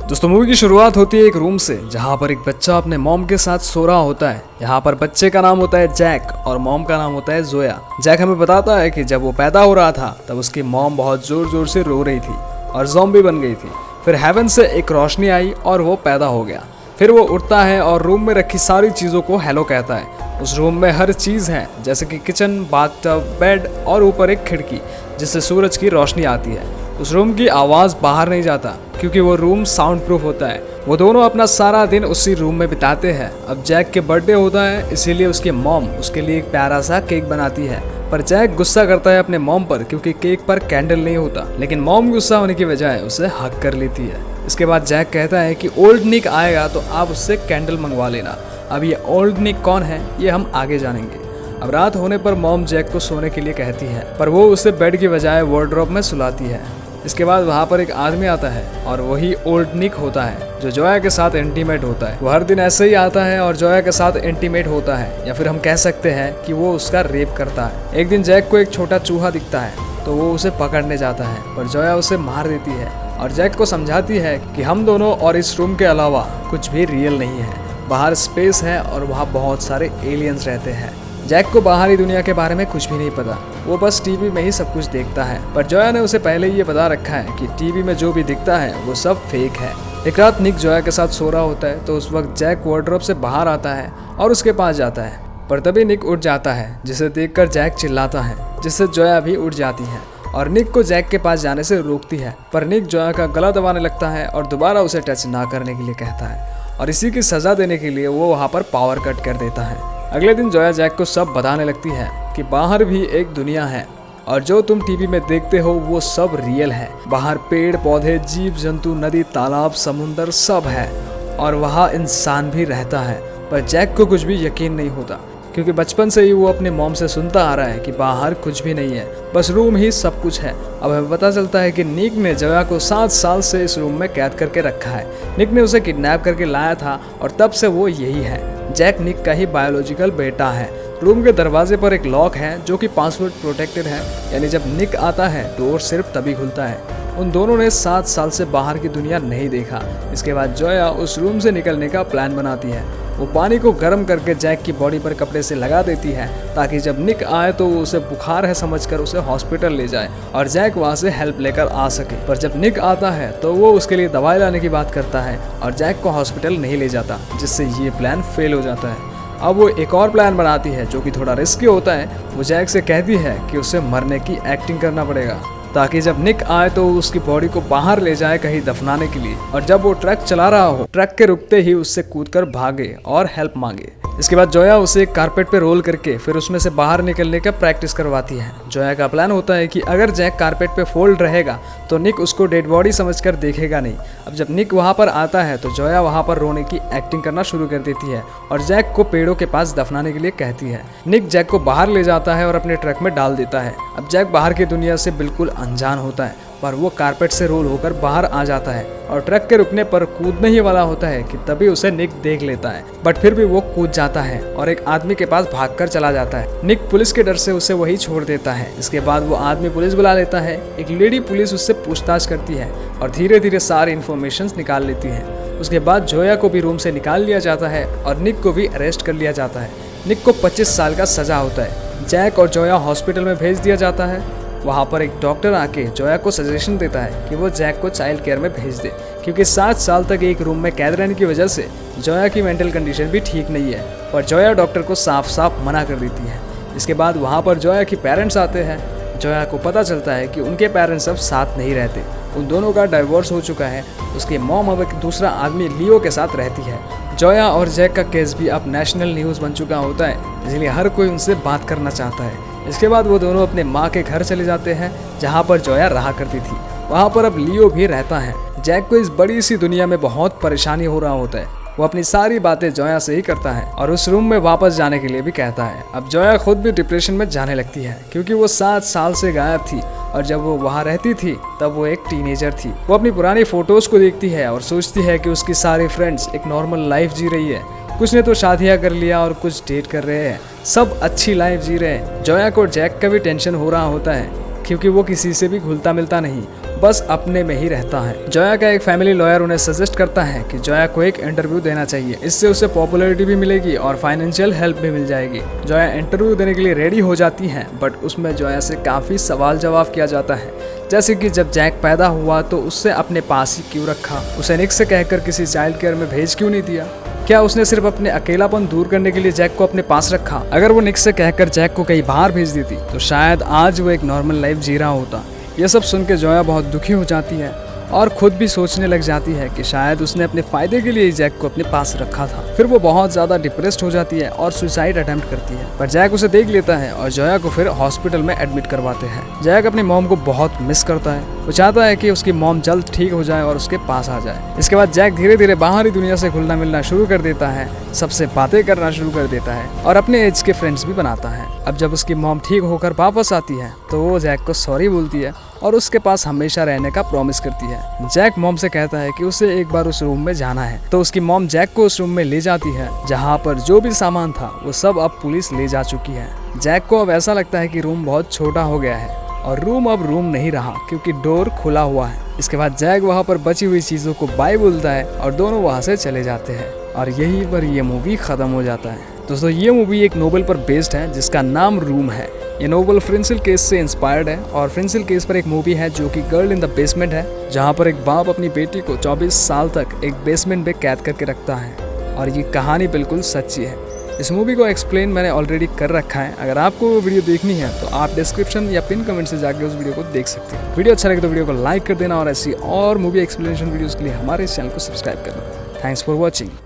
दोस्तों मूवी की शुरुआत होती है एक रूम से, जहाँ पर एक बच्चा अपने मॉम के साथ सो रहा होता है। यहाँ पर बच्चे का नाम होता है जैक और मॉम का नाम होता है जोया। जैक हमें बताता है कि जब वो पैदा हो रहा था तब उसकी मॉम बहुत जोर जोर से रो रही थी और ज़ॉम्बी बन गई थी। फिर हेवन से एक रोशनी आई और वो पैदा हो गया। फिर वो उठता है और रूम में रखी सारी चीज़ों को हेलो कहता है। उस रूम में हर चीज़ है, जैसे कि किचन, बाथटब, बेड और ऊपर एक खिड़की जिससे सूरज की रोशनी आती है। उस रूम की आवाज़ बाहर नहीं जाता क्योंकि वो रूम साउंड प्रूफ होता है। वो दोनों अपना सारा दिन उसी रूम में बिताते हैं। अब जैक के बर्थडे होता है, इसीलिए उसकी मॉम उसके लिए एक प्यारा सा केक बनाती है। पर जैक गुस्सा करता है अपने मॉम पर क्योंकि केक पर कैंडल नहीं होता, लेकिन मॉम गुस्सा होने की बजाय उसे हक कर लेती है। इसके बाद जैक कहता है कि ओल्ड निक आएगा तो आप उससे कैंडल मंगवा लेना। अब ये ओल्ड निक कौन है ये हम आगे जानेंगे। अब रात होने पर मॉम जैक को सोने के लिए कहती है, पर वो उसे बेड की बजाय वार्डरोब में सुलाती है। इसके बाद वहाँ पर एक आदमी आता है और वही ओल्ड निक होता है जो जोया के साथ इंटीमेट होता है। वो हर दिन ऐसे ही आता है और जोया के साथ इंटीमेट होता है, या फिर हम कह सकते हैं कि वो उसका रेप करता है। एक दिन जैक को एक छोटा चूहा दिखता है तो वो उसे पकड़ने जाता है, पर जोया उसे मार देती है और जैक को समझाती है कि हम दोनों और इस रूम के अलावा कुछ भी रियल नहीं है। बाहर स्पेस है और वहाँ बहुत सारे एलियंस रहते हैं। जैक को बाहरी दुनिया के बारे में कुछ भी नहीं पता, वो बस टीवी में ही सब कुछ देखता है। पर जोया ने उसे पहले ही ये बता रखा है कि टीवी में जो भी दिखता है वो सब फेक है। एक रात निक जोया के साथ सो रहा होता है तो उस वक्त जैक वार्डरोब से बाहर आता है और उसके पास जाता है, पर तभी निक उठ जाता है जिसे देखकर जैक चिल्लाता है, जिससे जोया भी उठ जाती है और निक को जैक के पास जाने से रोकती है। पर निक जोया का गला दबाने लगता है और दोबारा उसे टच ना करने के लिए कहता है और इसी की सजा देने के लिए वो वहाँ पर पावर कट कर देता है। अगले दिन जोया जैक को सब बताने लगती है कि बाहर भी एक दुनिया है और जो तुम टीवी में देखते हो वो सब रियल है। बाहर पेड़ पौधे, जीव जंतु, नदी, तालाब, समुंदर सब है और वहाँ इंसान भी रहता है। पर जैक को कुछ भी यकीन नहीं होता क्योंकि बचपन से ही वो अपने मॉम से सुनता आ रहा है कि बाहर कुछ भी नहीं है, बस रूम ही सब कुछ है। अब हमें पता चलता है कि निक ने जोया को 7 साल से इस रूम में कैद करके रखा है। निक ने उसे किडनैप करके लाया था और तब से वो यही है। जैक निक का ही बायोलॉजिकल बेटा है। रूम के दरवाजे पर एक लॉक है जो कि पासवर्ड प्रोटेक्टेड है, यानी जब निक आता है डोर सिर्फ तभी खुलता है। उन दोनों ने 7 साल से बाहर की दुनिया नहीं देखा। इसके बाद जोया उस रूम से निकलने का प्लान बनाती है। वो पानी को गर्म करके जैक की बॉडी पर कपड़े से लगा देती है ताकि जब निक आए तो वो उसे बुखार है समझकर उसे हॉस्पिटल ले जाए और जैक वहाँ से हेल्प लेकर आ सके। पर जब निक आता है तो वो उसके लिए दवाई लाने की बात करता है और जैक को हॉस्पिटल नहीं ले जाता, जिससे ये प्लान फेल हो जाता है। अब वो एक और प्लान बनाती है जो कि थोड़ा रिस्की होता है। वो जैक से कहती है कि उसे मरने की एक्टिंग करना पड़ेगा ताकि जब निक आए तो उसकी बॉडी को बाहर ले जाए कहीं दफनाने के लिए, और जब वो ट्रक चला रहा हो ट्रक के रुकते ही उससे कूदकर भागे और हेल्प मांगे। इसके बाद जोया उसे एक कारपेट पे रोल करके फिर उसमें से बाहर निकलने का प्रैक्टिस करवाती है। जोया का प्लान होता है कि अगर जैक कारपेट पे फोल्ड रहेगा तो निक उसको डेड बॉडी समझकर देखेगा नहीं। अब जब निक वहाँ पर आता है तो जोया वहाँ पर रोने की एक्टिंग करना शुरू कर देती है और जैक को पेड़ों के पास दफनाने के लिए कहती है। निक जैक को बाहर ले जाता है और अपने ट्रक में डाल देता है। अब जैक बाहर की दुनिया से बिल्कुल अनजान होता है, पर वो कारपेट से रोल होकर बाहर आ जाता है और ट्रक के रुकने पर कूदने ही वाला होता है कि तभी उसे निक देख लेता है, बट फिर भी वो कूद जाता है और एक आदमी के पास भागकर चला जाता है। निक पुलिस के डर से उसे वही छोड़ देता है। इसके बाद वो आदमी पुलिस बुला लेता है। एक लेडी पुलिस उससे पूछताछ करती है और धीरे धीरे सारी इन्फॉर्मेशन निकाल लेती है। उसके बाद जोया को भी रूम से निकाल लिया जाता है और निक को भी अरेस्ट कर लिया जाता है। निक को 25 साल का सजा होता है। जैक और जोया हॉस्पिटल में भेज दिया जाता है। वहाँ पर एक डॉक्टर आके जोया को सजेशन देता है कि वो जैक को चाइल्ड केयर में भेज दे क्योंकि 7 साल तक एक रूम में कैद रहने की वजह से जोया की मेंटल कंडीशन भी ठीक नहीं है। पर जोया डॉक्टर को साफ साफ मना कर देती है। इसके बाद वहाँ पर जोया के पेरेंट्स आते हैं। जोया को पता चलता है कि उनके पेरेंट्स अब साथ नहीं रहते, उन दोनों का डाइवोर्स हो चुका है। उसके मॉम अब एक दूसरा आदमी लियो के साथ रहती है। जोया और जैक का केस भी अब नेशनल न्यूज़ बन चुका होता है, इसलिए हर कोई उनसे बात करना चाहता है। इसके बाद वो दोनों अपने माँ के घर चले जाते हैं जहाँ पर जोया रहा करती थी। वहाँ पर अब लियो भी रहता है। जैक को इस बड़ी सी दुनिया में बहुत परेशानी हो रहा होता है। वो अपनी सारी बातें जोया से ही करता है और उस रूम में वापस जाने के लिए भी कहता है। अब जोया खुद भी डिप्रेशन में जाने लगती है क्योंकि वो 7 साल से गायब थी और जब वो वहाँ रहती थी तब वो एक टीनेजर थी। वो अपनी पुरानी फोटोज को देखती है और सोचती है कि उसकी सारी फ्रेंड्स एक नॉर्मल लाइफ जी रही है। कुछ ने तो शादियाँ कर लिया और कुछ डेट कर रहे हैं, सब अच्छी लाइफ जी रहे हैं। जोया को जैक का भी टेंशन हो रहा होता है क्योंकि वो किसी से भी घुलता मिलता नहीं, बस अपने में ही रहता है। जोया का एक फैमिली लॉयर उन्हें सजेस्ट करता है कि जोया को एक इंटरव्यू देना चाहिए, इससे उसे पॉपुलैरिटी भी मिलेगी और फाइनेंशियल हेल्प भी मिल जाएगी। जोया इंटरव्यू देने के लिए रेडी हो जाती है, बट उसमें जोया से काफी सवाल जवाब किया जाता है, जैसे कि जब जैक पैदा हुआ तो उससे अपने पास ही क्यों रखा, उसे निक से कहकर किसी चाइल्ड केयर में भेज क्यों नहीं दिया, क्या उसने सिर्फ अपने अकेलापन दूर करने के लिए जैक को अपने पास रखा। अगर वो निक से कहकर जैक को कहीं बाहर भेज देती तो शायद आज वो एक नॉर्मल लाइफ जी रहा होता। ये सब सुन के जोया बहुत दुखी हो जाती है और खुद भी सोचने लग जाती है कि शायद उसने अपने फायदे के लिए जैक को अपने पास रखा था। फिर वो बहुत ज्यादा डिप्रेस्ड हो जाती है और सुसाइड अटेम्प्ट करती है, पर जैक उसे देख लेता है और जोया को फिर हॉस्पिटल में एडमिट करवाते हैं। जैक अपनी मॉम को बहुत मिस करता है, वो चाहता है कि उसकी मॉम जल्द ठीक हो जाए और उसके पास आ जाए। इसके बाद जैक धीरे धीरे बाहरी दुनिया से घुलना मिलना शुरू कर देता है, सबसे बातें करना शुरू कर देता है और अपने एज के फ्रेंड्स भी बनाता है। अब जब उसकी मॉम ठीक होकर वापस आती है तो वो जैक को सॉरी बोलती है और उसके पास हमेशा रहने का प्रॉमिस करती है। जैक मॉम से कहता है कि उसे एक बार उस रूम में जाना है, तो उसकी मॉम जैक को उस रूम में ले जाती है जहाँ पर जो भी सामान था वो सब अब पुलिस ले जा चुकी है। जैक को अब ऐसा लगता है कि रूम बहुत छोटा हो गया है और रूम अब रूम नहीं रहा क्योंकि डोर खुला हुआ है। इसके बाद जैक वहाँ पर बची हुई चीजों को बाय बोलता है और दोनों वहाँ से चले जाते हैं और यहीं पर ये मूवी खत्म हो जाता है। दोस्तों ये मूवी एक नोवेल पर बेस्ड है जिसका नाम रूम है। ये नोवेल फ्रेंसिल केस से इंस्पायर्ड है और फ्रेंसिल केस पर एक मूवी है जो कि गर्ल इन द बेसमेंट है, जहाँ पर एक बाप अपनी बेटी को 24 साल तक एक बेसमेंट में कैद करके रखता है और ये कहानी बिल्कुल सच्ची है। इस मूवी को एक्सप्लेन मैंने ऑलरेडी कर रखा है, अगर आपको वो वीडियो देखनी है तो आप डिस्क्रिप्शन या पिन कमेंट से जाके उस वीडियो को देख सकते हैं। वीडियो अच्छा लगे तो वीडियो को लाइक कर देना और ऐसी और मूवी एक्सप्लेनेशन वीडियोस के लिए हमारे इस चैनल को सब्सक्राइब करना। Thanks for watching.